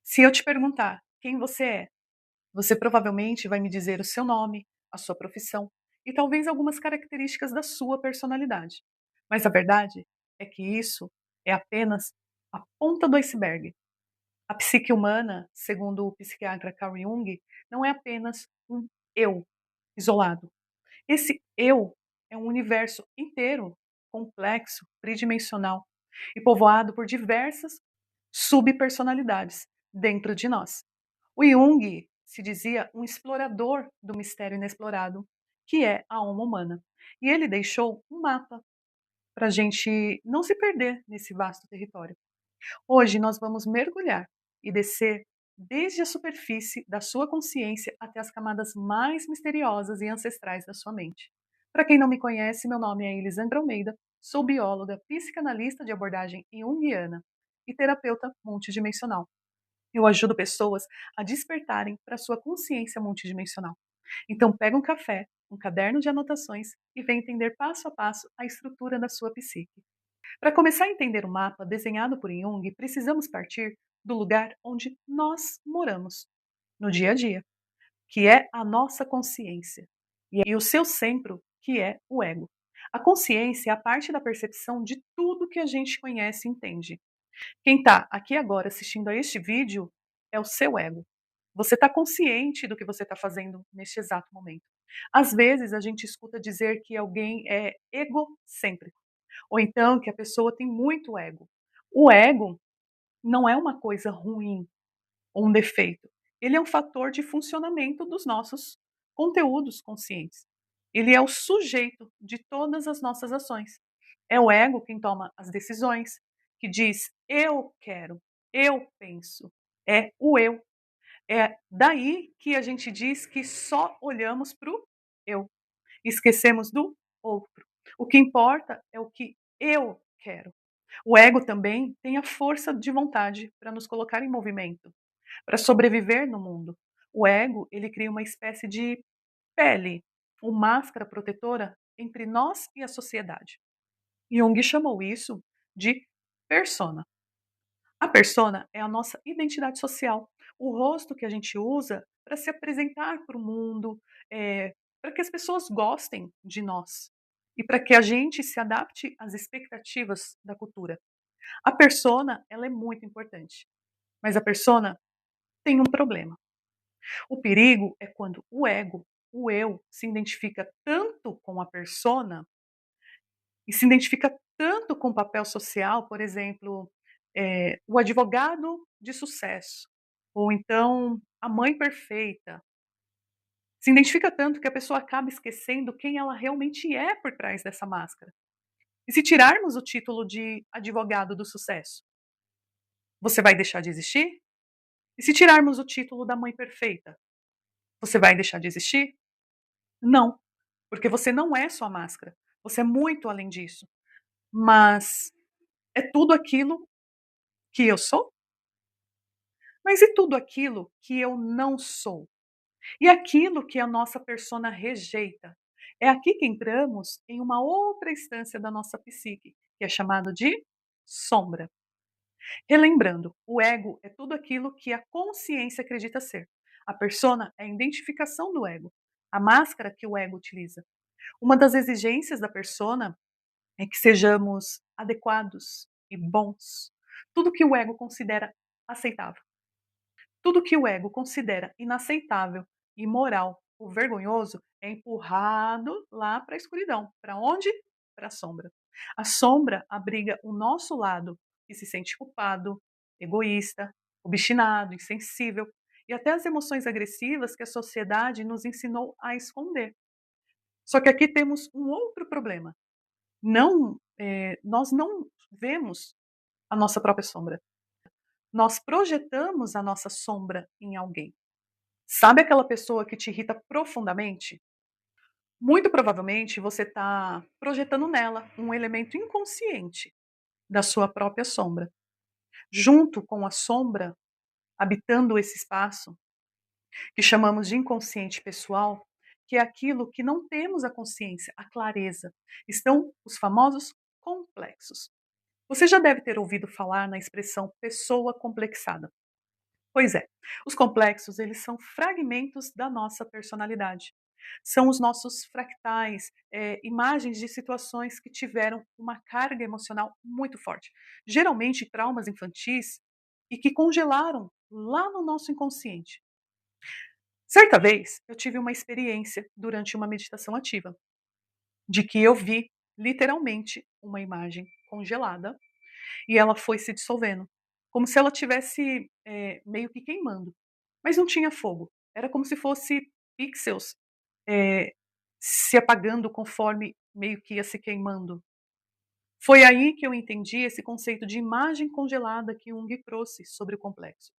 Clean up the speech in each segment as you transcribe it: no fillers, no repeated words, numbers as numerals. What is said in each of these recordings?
Se eu te perguntar quem você provavelmente vai me dizer o seu nome, a sua profissão e talvez algumas características da sua personalidade. Mas a verdade é que isso é apenas a ponta do iceberg. A psique humana, segundo o psiquiatra Carl Jung, não é apenas um eu isolado. Esse eu é um universo inteiro, complexo, tridimensional e povoado por diversas subpersonalidades dentro de nós. O Jung se dizia um explorador do mistério inexplorado, que é a alma humana. E ele deixou um mapa para a gente não se perder nesse vasto território. Hoje nós vamos mergulhar e descer desde a superfície da sua consciência até as camadas mais misteriosas e ancestrais da sua mente. Para quem não me conhece, meu nome é Elisandra Almeida, sou bióloga, psicanalista de abordagem junguiana e terapeuta multidimensional. Eu ajudo pessoas a despertarem para sua consciência multidimensional. Então pega um café, um caderno de anotações e vem entender passo a passo a estrutura da sua psique. Para começar a entender o mapa desenhado por Jung, precisamos partir do lugar onde nós moramos, no dia a dia, que é a nossa consciência, e o seu centro, que é o ego. A consciência é a parte da percepção de tudo que a gente conhece e entende. Quem está aqui agora assistindo a este vídeo é o seu ego. Você está consciente do que você está fazendo neste exato momento. Às vezes a gente escuta dizer que alguém é egocêntrico, ou então que a pessoa tem muito ego. O ego não é uma coisa ruim ou um defeito. Ele é um fator de funcionamento dos nossos conteúdos conscientes. Ele é o sujeito de todas as nossas ações. É o ego quem toma as decisões, que diz eu quero, eu penso. É o eu. É daí que a gente diz que só olhamos para o eu. Esquecemos do outro. O que importa é o que eu quero. O ego também tem a força de vontade para nos colocar em movimento, para sobreviver no mundo. O ego, ele cria uma espécie de pele, uma máscara protetora entre nós e a sociedade. Jung chamou isso de persona. A persona é a nossa identidade social, o rosto que a gente usa para se apresentar para o mundo, para que as pessoas gostem de nós e para que a gente se adapte às expectativas da cultura. A persona, ela é muito importante, mas a persona tem um problema. O perigo é quando o ego, o eu, se identifica tanto com a persona e se identifica tanto com o papel social, por exemplo, o advogado de sucesso, ou então a mãe perfeita. Se identifica tanto que a pessoa acaba esquecendo quem ela realmente é por trás dessa máscara. E se tirarmos o título de advogado do sucesso, você vai deixar de existir? E se tirarmos o título da mãe perfeita, você vai deixar de existir? Não, porque você não é só a máscara. Você é muito além disso. Mas é tudo aquilo que eu sou? Mas e tudo aquilo que eu não sou? E aquilo que a nossa persona rejeita? É aqui que entramos em uma outra instância da nossa psique, que é chamado de sombra. Relembrando, o ego é tudo aquilo que a consciência acredita ser. A persona é a identificação do ego, a máscara que o ego utiliza. Uma das exigências da persona é que sejamos adequados e bons. Tudo que o ego considera aceitável. Tudo que o ego considera inaceitável, imoral ou vergonhoso é empurrado lá para a escuridão. Para onde? Para a sombra. A sombra abriga o nosso lado, que se sente culpado, egoísta, obstinado, insensível e até as emoções agressivas que a sociedade nos ensinou a esconder. Só que aqui temos um outro problema. Nós não vemos a nossa própria sombra. Nós projetamos a nossa sombra em alguém. Sabe aquela pessoa que te irrita profundamente? Muito provavelmente você está projetando nela um elemento inconsciente da sua própria sombra. Junto com a sombra, habitando esse espaço, que chamamos de inconsciente pessoal, que é aquilo que não temos a consciência, a clareza, estão os famosos complexos. Você já deve ter ouvido falar na expressão pessoa complexada. Pois é, os complexos, eles são fragmentos da nossa personalidade. São os nossos fractais, imagens de situações que tiveram uma carga emocional muito forte. Geralmente traumas infantis e que congelaram lá no nosso inconsciente. Certa vez, eu tive uma experiência durante uma meditação ativa, de que eu vi literalmente uma imagem congelada e ela foi se dissolvendo, como se ela tivesse, meio que queimando, mas não tinha fogo. Era como se fosse pixels, eh, se apagando conforme meio que ia se queimando. Foi aí que eu entendi esse conceito de imagem congelada que Jung trouxe sobre o complexo.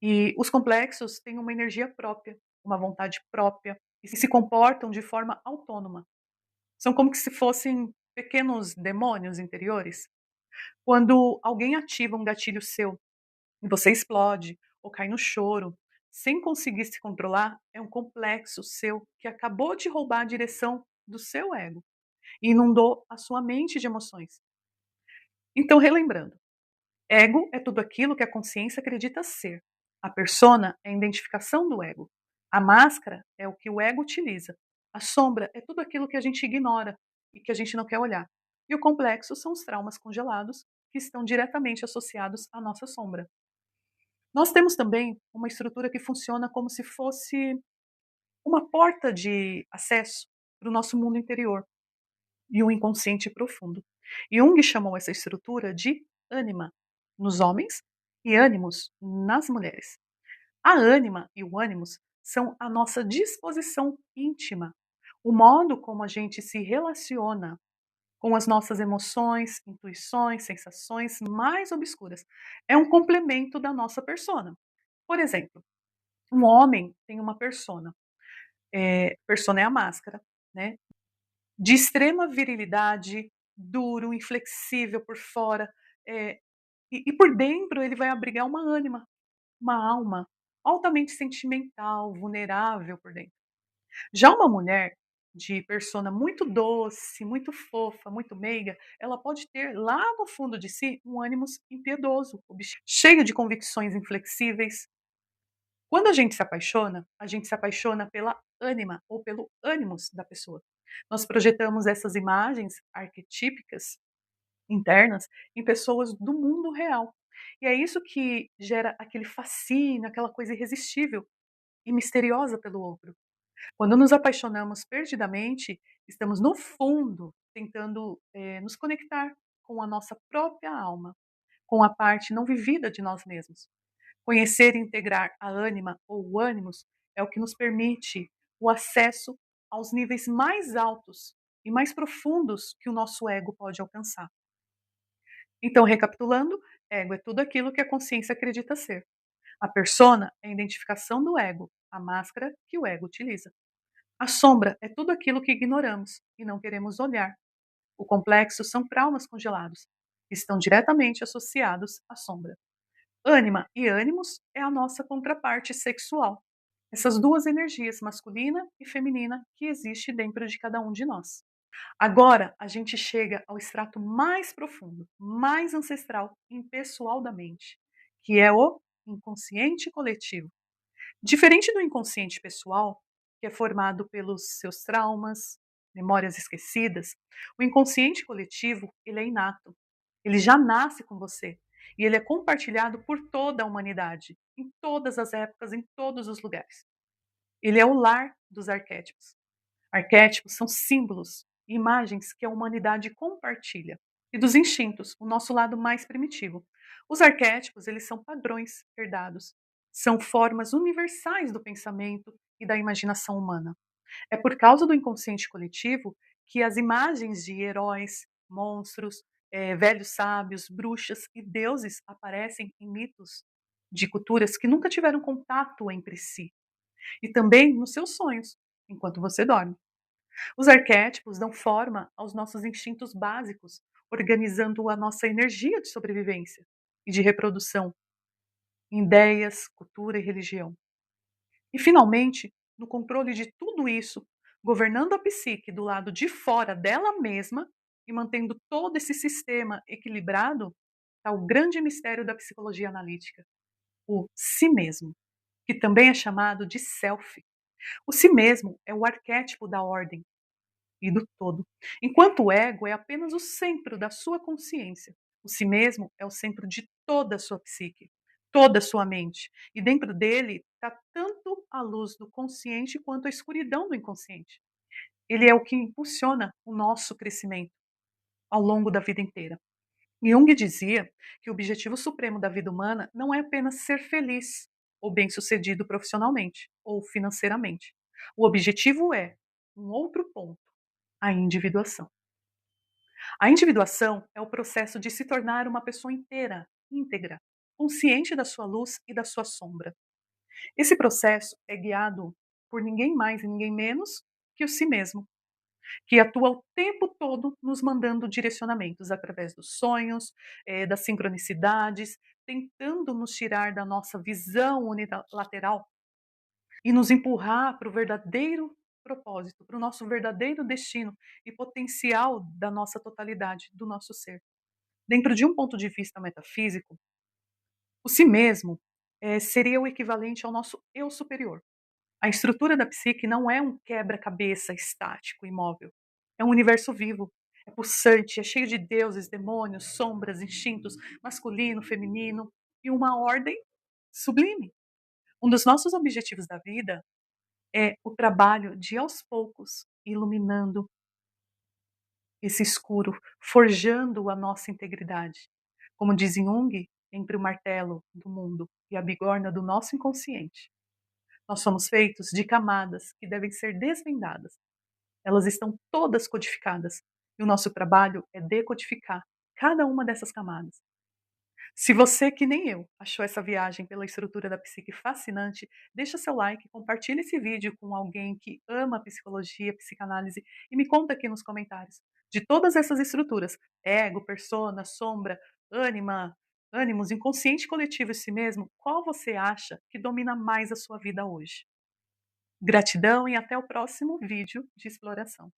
E os complexos têm uma energia própria, uma vontade própria e se comportam de forma autônoma. São como que se fossem pequenos demônios interiores. Quando alguém ativa um gatilho seu e você explode ou cai no choro, sem conseguir se controlar, é um complexo seu que acabou de roubar a direção do seu ego e inundou a sua mente de emoções. Então, relembrando, ego é tudo aquilo que a consciência acredita ser. A persona é a identificação do ego. A máscara é o que o ego utiliza. A sombra é tudo aquilo que a gente ignora e que a gente não quer olhar. E o complexo são os traumas congelados que estão diretamente associados à nossa sombra. Nós temos também uma estrutura que funciona como se fosse uma porta de acesso para o nosso mundo interior e um inconsciente profundo. Jung chamou essa estrutura de ânima nos homens e ânimos nas mulheres. A ânima e o ânimos são a nossa disposição íntima, o modo como a gente se relaciona com as nossas emoções, intuições, sensações mais obscuras. É um complemento da nossa persona. Por exemplo, um homem tem uma persona, persona é a máscara, né? De extrema virilidade, duro, inflexível por fora, eh, e por dentro ele vai abrigar uma ânima, uma alma altamente sentimental, vulnerável por dentro. Já uma mulher de persona muito doce, muito fofa, muito meiga, ela pode ter lá no fundo de si um ânimos impiedoso, cheio de convicções inflexíveis. Quando a gente se apaixona pela ânima ou pelo ânimos da pessoa. Nós projetamos essas imagens arquetípicas internas em pessoas do mundo real. E é isso que gera aquele fascínio, aquela coisa irresistível e misteriosa pelo outro. Quando nos apaixonamos perdidamente, estamos no fundo tentando nos conectar com a nossa própria alma, com a parte não vivida de nós mesmos. Conhecer e integrar a ânima ou o ânimos é o que nos permite o acesso aos níveis mais altos e mais profundos que o nosso ego pode alcançar. Então, recapitulando, ego é tudo aquilo que a consciência acredita ser. A persona é a identificação do ego, a máscara que o ego utiliza. A sombra é tudo aquilo que ignoramos e não queremos olhar. O complexo são traumas congelados, que estão diretamente associados à sombra. Ânima e ânimos é a nossa contraparte sexual. Essas duas energias, masculina e feminina, que existe dentro de cada um de nós. Agora a gente chega ao extrato mais profundo, mais ancestral e impessoal da mente, que é o inconsciente coletivo. Diferente do inconsciente pessoal, que é formado pelos seus traumas, memórias esquecidas, o inconsciente coletivo, ele é inato. Ele já nasce com você e ele é compartilhado por toda a humanidade, em todas as épocas, em todos os lugares. Ele é o lar dos arquétipos. Arquétipos são símbolos e imagens que a humanidade compartilha. E dos instintos, o nosso lado mais primitivo. Os arquétipos, eles são padrões herdados. São formas universais do pensamento e da imaginação humana. É por causa do inconsciente coletivo que as imagens de heróis, monstros, velhos sábios, bruxas e deuses aparecem em mitos de culturas que nunca tiveram contato entre si. E também nos seus sonhos, enquanto você dorme. Os arquétipos dão forma aos nossos instintos básicos, organizando a nossa energia de sobrevivência e de reprodução em ideias, cultura e religião. E, finalmente, no controle de tudo isso, governando a psique do lado de fora dela mesma e mantendo todo esse sistema equilibrado, está o grande mistério da psicologia analítica, o si mesmo, que também é chamado de self. O si mesmo é o arquétipo da ordem e do todo, enquanto o ego é apenas o centro da sua consciência. O si mesmo é o centro de toda a sua psique, toda a sua mente, e dentro dele está tanto a luz do consciente quanto a escuridão do inconsciente. Ele é o que impulsiona o nosso crescimento ao longo da vida inteira. Jung dizia que o objetivo supremo da vida humana não é apenas ser feliz ou bem-sucedido profissionalmente ou financeiramente. O objetivo é um outro ponto: a individuação. A individuação é o processo de se tornar uma pessoa inteira, íntegra, consciente da sua luz e da sua sombra. Esse processo é guiado por ninguém mais e ninguém menos que o si mesmo, que atua o tempo todo nos mandando direcionamentos através dos sonhos, das sincronicidades, tentando nos tirar da nossa visão unilateral e nos empurrar para o verdadeiro propósito, para o nosso verdadeiro destino e potencial da nossa totalidade, do nosso ser. Dentro de um ponto de vista metafísico, o si mesmo seria o equivalente ao nosso eu superior. A estrutura da psique não é um quebra-cabeça estático, imóvel. É um universo vivo. É pulsante, é cheio de deuses, demônios, sombras, instintos, masculino, feminino e uma ordem sublime. Um dos nossos objetivos da vida é o trabalho de, aos poucos, iluminando esse escuro, forjando a nossa integridade. Como diz Jung, entre o martelo do mundo e a bigorna do nosso inconsciente. Nós somos feitos de camadas que devem ser desvendadas. Elas estão todas codificadas. E o nosso trabalho é decodificar cada uma dessas camadas. Se você, que nem eu, achou essa viagem pela estrutura da psique fascinante, deixa seu like, compartilhe esse vídeo com alguém que ama psicologia, psicanálise e me conta aqui nos comentários. De todas essas estruturas, ego, persona, sombra, ânima, ânimos, inconsciente coletivo e si mesmo, qual você acha que domina mais a sua vida hoje? Gratidão e até o próximo vídeo de exploração.